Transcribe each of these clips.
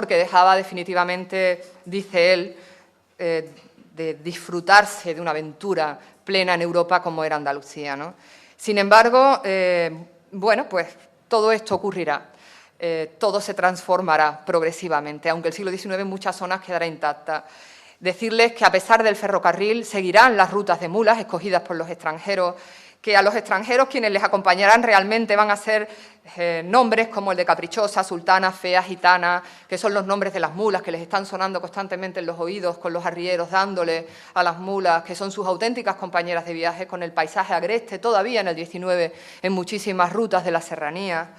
porque dejaba definitivamente, dice él, de disfrutarse de una aventura plena en Europa como era Andalucía, ¿no? Sin embargo, bueno, pues todo esto ocurrirá. Todo se transformará progresivamente, aunque el siglo XIX en muchas zonas quedará intacta. Decirles que a pesar del ferrocarril seguirán las rutas de mulas escogidas por los extranjeros, que a los extranjeros quienes les acompañarán realmente van a ser nombres como el de caprichosa, sultana, fea, gitana, que son los nombres de las mulas que les están sonando constantemente en los oídos con los arrieros dándole a las mulas, que son sus auténticas compañeras de viaje, con el paisaje agreste todavía en el XIX en muchísimas rutas de la serranía.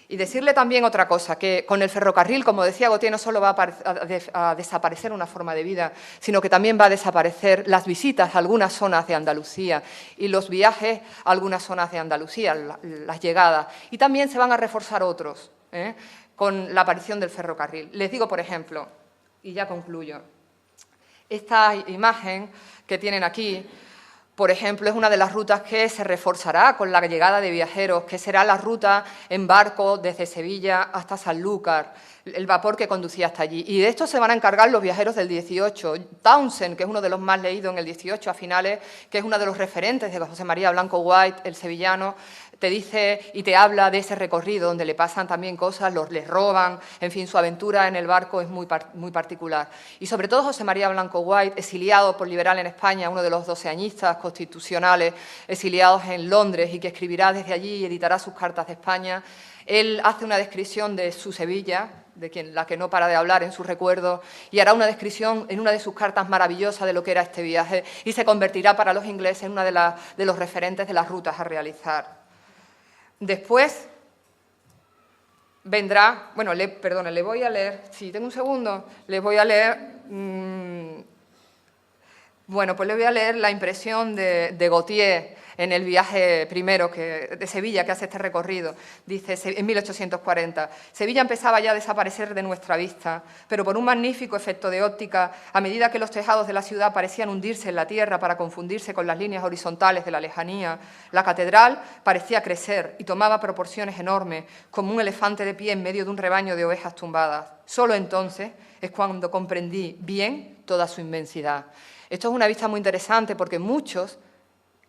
Y decirle también otra cosa, que con el ferrocarril, como decía Gautier, no solo va a desaparecer una forma de vida, sino que también va a desaparecer las visitas a algunas zonas de Andalucía y los viajes a algunas zonas de Andalucía, las llegadas. Y también se van a reforzar otros, con la aparición del ferrocarril. Les digo, por ejemplo, y ya concluyo, esta imagen que tienen aquí, por ejemplo, es una de las rutas que se reforzará con la llegada de viajeros, que será la ruta en barco desde Sevilla hasta Sanlúcar, el vapor que conducía hasta allí. Y de esto se van a encargar los viajeros del 18. Townshend, que es uno de los más leídos en el 18 a finales, que es uno de los referentes de José María Blanco White, el sevillano, te dice y te habla de ese recorrido donde le pasan también cosas, les roban, en fin, su aventura en el barco es muy particular. Y sobre todo José María Blanco White, exiliado por Liberal en España, uno de los doceañistas constitucionales exiliados en Londres y que escribirá desde allí y editará sus cartas de España. Él hace una descripción de su Sevilla, la que no para de hablar en sus recuerdos, y hará una descripción en una de sus cartas maravillosas de lo que era este viaje y se convertirá para los ingleses en uno de los referentes de las rutas a realizar. Después vendrá, bueno, le voy a leer, si tengo un segundo, les voy a leer, bueno, pues le voy a leer la impresión de Gautier en el viaje primero de Sevilla, que hace este recorrido. Dice, en 1840, Sevilla empezaba ya a desaparecer de nuestra vista, pero por un magnífico efecto de óptica, a medida que los tejados de la ciudad parecían hundirse en la tierra para confundirse con las líneas horizontales de la lejanía, la catedral parecía crecer y tomaba proporciones enormes, como un elefante de pie en medio de un rebaño de ovejas tumbadas. Solo entonces es cuando comprendí bien toda su inmensidad. Esto es una vista muy interesante porque muchos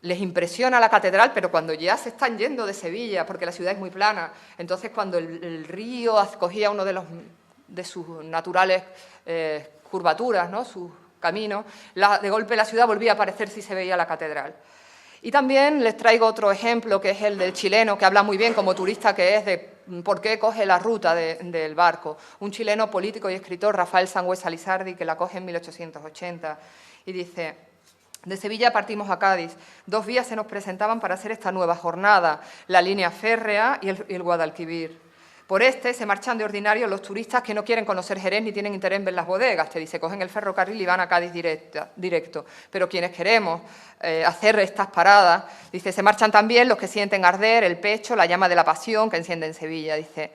les impresiona la catedral, pero cuando ya se están yendo de Sevilla, porque la ciudad es muy plana, entonces cuando el río cogía uno de sus naturales curvaturas, ¿no?, sus caminos, de golpe la ciudad volvía a aparecer si se veía la catedral. Y también les traigo otro ejemplo, que es el del chileno, que habla muy bien como turista que es de por qué coge la ruta del barco. Un chileno político y escritor, Rafael Sangüesa Lizardi, que la coge en 1880, y dice: de Sevilla partimos a Cádiz. 2 vías se nos presentaban para hacer esta nueva jornada, la línea férrea y el Guadalquivir. Por este se marchan de ordinario los turistas que no quieren conocer Jerez ni tienen interés en ver las bodegas. Te dice, cogen el ferrocarril y van a Cádiz directo. Pero quienes queremos hacer estas paradas, dice, se marchan también los que sienten arder el pecho, la llama de la pasión que enciende en Sevilla. Dice,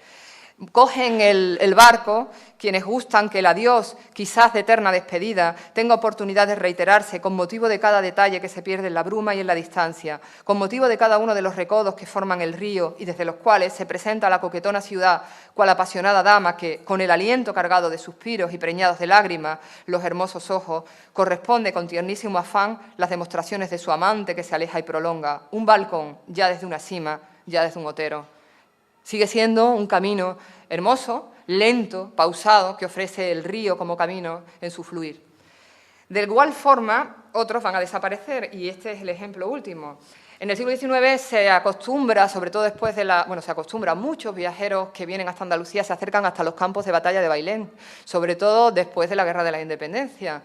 cogen el barco quienes gustan que el adiós, quizás de eterna despedida, tenga oportunidad de reiterarse con motivo de cada detalle que se pierde en la bruma y en la distancia, con motivo de cada uno de los recodos que forman el río y desde los cuales se presenta la coquetona ciudad, cual apasionada dama que, con el aliento cargado de suspiros y preñados de lágrimas, los hermosos ojos, corresponde con tiernísimo afán las demostraciones de su amante que se aleja y prolonga. Un balcón, ya desde una cima, ya desde un otero. Sigue siendo un camino hermoso, lento, pausado, que ofrece el río como camino en su fluir. De igual forma, otros van a desaparecer, y este es el ejemplo último. En el siglo XIX se acostumbra, sobre todo después se acostumbra, muchos viajeros que vienen hasta Andalucía se acercan hasta los campos de batalla de Bailén, sobre todo después de la Guerra de la Independencia.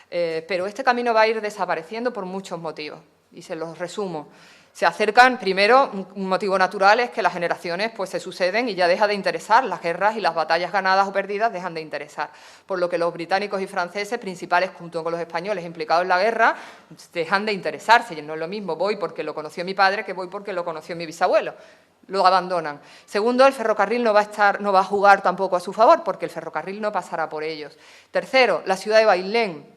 Pero este camino va a ir desapareciendo por muchos motivos, y se los resumo. Se acercan, primero, un motivo natural es que las generaciones pues, se suceden y ya deja de interesar, las guerras y las batallas ganadas o perdidas dejan de interesar, por lo que los británicos y franceses, principales junto con los españoles implicados en la guerra, dejan de interesarse, y no es lo mismo, voy porque lo conoció mi padre que voy porque lo conoció mi bisabuelo, lo abandonan. Segundo, el ferrocarril no va a jugar tampoco a su favor, porque el ferrocarril no pasará por ellos. Tercero, la ciudad de Bailén.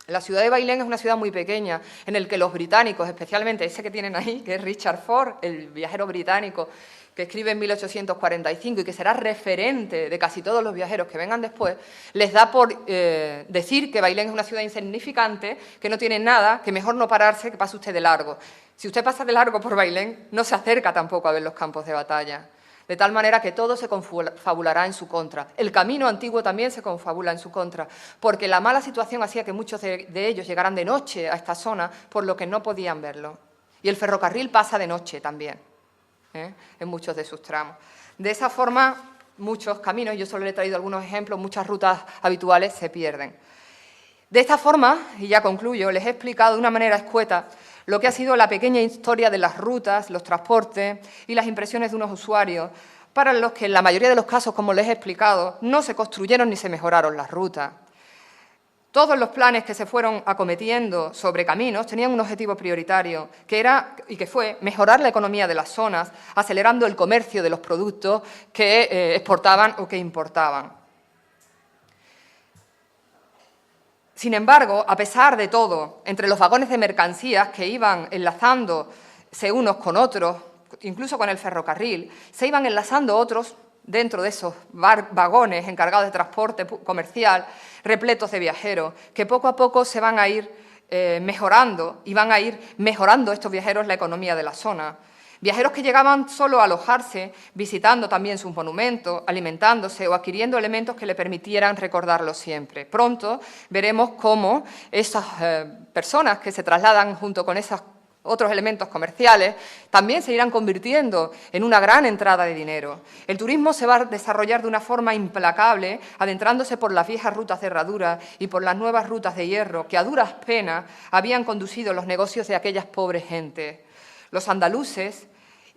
La ciudad de Bailén es una ciudad muy pequeña en la que los británicos, especialmente ese que tienen ahí, que es Richard Ford, el viajero británico, que escribe en 1845 y que será referente de casi todos los viajeros que vengan después, les da por decir que Bailén es una ciudad insignificante, que no tiene nada, que mejor no pararse, que pase usted de largo. Si usted pasa de largo por Bailén, no se acerca tampoco a ver los campos de batalla. De tal manera que todo se confabulará en su contra. El camino antiguo también se confabula en su contra, porque la mala situación hacía que muchos de ellos llegaran de noche a esta zona, por lo que no podían verlo. Y el ferrocarril pasa de noche también, en muchos de sus tramos. De esa forma, muchos caminos, yo solo le he traído algunos ejemplos, muchas rutas habituales se pierden. De esta forma, y ya concluyo, les he explicado de una manera escueta lo que ha sido la pequeña historia de las rutas, los transportes y las impresiones de unos usuarios, para los que en la mayoría de los casos, como les he explicado, no se construyeron ni se mejoraron las rutas. Todos los planes que se fueron acometiendo sobre caminos tenían un objetivo prioritario, que era y que fue mejorar la economía de las zonas, acelerando el comercio de los productos que exportaban o que importaban. Sin embargo, a pesar de todo, entre los vagones de mercancías que iban enlazándose unos con otros, incluso con el ferrocarril, se iban enlazando otros dentro de esos vagones encargados de transporte comercial, repletos de viajeros, que poco a poco se van a ir mejorando y van a ir mejorando estos viajeros la economía de la zona. Viajeros que llegaban solo a alojarse, visitando también sus monumentos, alimentándose o adquiriendo elementos que le permitieran recordarlo siempre. Pronto veremos cómo esas personas que se trasladan junto con esos otros elementos comerciales también se irán convirtiendo en una gran entrada de dinero. El turismo se va a desarrollar de una forma implacable, adentrándose por las viejas rutas de herradura y por las nuevas rutas de hierro que a duras penas habían conducido los negocios de aquellas pobres gentes. Los andaluces,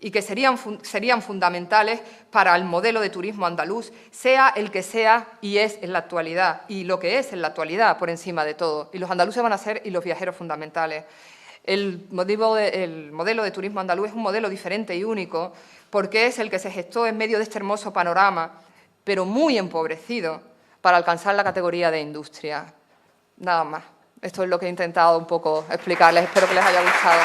y que serían fundamentales para el modelo de turismo andaluz, sea el que sea y es en la actualidad, y lo que es en la actualidad por encima de todo. Y los andaluces van a ser y los viajeros fundamentales. El modelo de turismo andaluz es un modelo diferente y único porque es el que se gestó en medio de este hermoso panorama, pero muy empobrecido, para alcanzar la categoría de industria. Nada más. Esto es lo que he intentado un poco explicarles. Espero que les haya gustado.